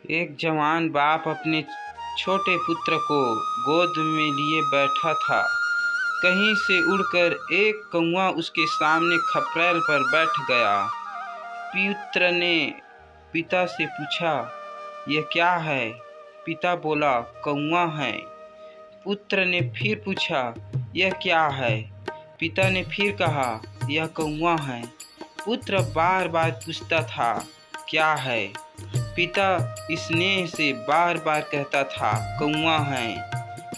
एक जवान बाप अपने छोटे पुत्र को गोद में लिए बैठा था। कहीं से उड़कर एक कौवा उसके सामने खपरेल पर बैठ गया। पुत्र ने पिता से पूछा, यह क्या है? पिता बोला, कौवा है। पुत्र ने फिर पूछा, यह क्या है? पिता ने फिर कहा, यह कौवा है। पुत्र बार बार पूछता था, क्या है? पिता स्नेह से बार बार कहता था, कौवा है।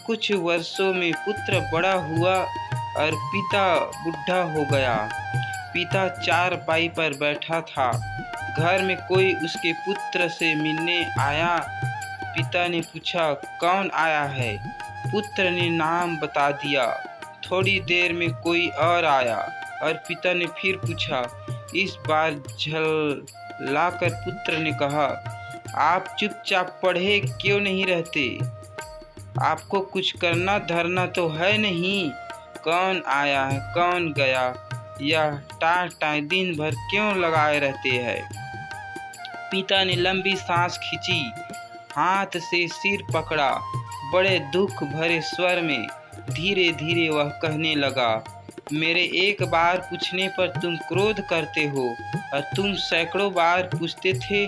कुछ वर्षों में पुत्र बड़ा हुआ और पिता बूढ़ा हो गया। पिता चारपाई पर बैठा था। घर में कोई उसके पुत्र से मिलने आया। पिता ने पूछा, कौन आया है? पुत्र ने नाम बता दिया। थोड़ी देर में कोई और आया और पिता ने फिर पूछा। इस बार झल्लाकर पुत्र ने कहा, आप चुपचाप पढ़े क्यों नहीं रहते? आपको कुछ करना धरना तो है नहीं? कौन आया है, कौन गया, यह टाँ दिन भर क्यों लगाए रहते हैं? पिता ने लंबी सांस खींची, हाथ से सिर पकड़ा। बड़े दुख भरे स्वर में धीरे धीरे वह कहने लगा, मेरे एक बार पूछने पर तुम क्रोध करते हो और तुम सैकड़ों बार पूछते थे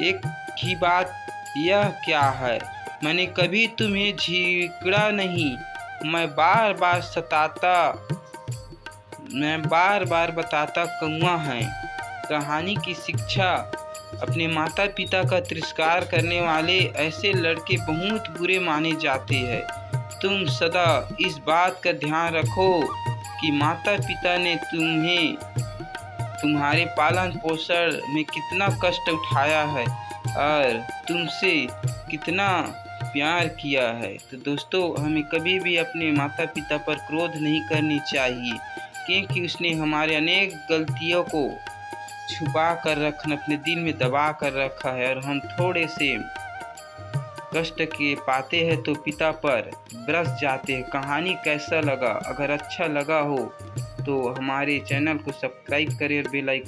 एक ही बात, यह क्या है? मैंने कभी तुम्हें झिगड़ा नहीं। मैं बार बार बताता कौवा है। कहानी की शिक्षा, अपने माता पिता का तिरस्कार करने वाले ऐसे लड़के बहुत बुरे माने जाते हैं। तुम सदा इस बात का ध्यान रखो कि माता पिता ने तुम्हें तुम्हारे पालन पोषण में कितना कष्ट उठाया है और तुमसे कितना प्यार किया है। तो दोस्तों, हमें कभी भी अपने माता पिता पर क्रोध नहीं करनी चाहिए, क्योंकि उसने हमारे अनेक गलतियों को छुपा कर रखना, अपने दिल में दबा कर रखा है और हम थोड़े से कष्ट के पाते हैं तो पिता पर बरस जाते हैं। कहानी कैसा लगा? अगर अच्छा लगा हो तो हमारे चैनल को सब्सक्राइब करें और बेल आइकन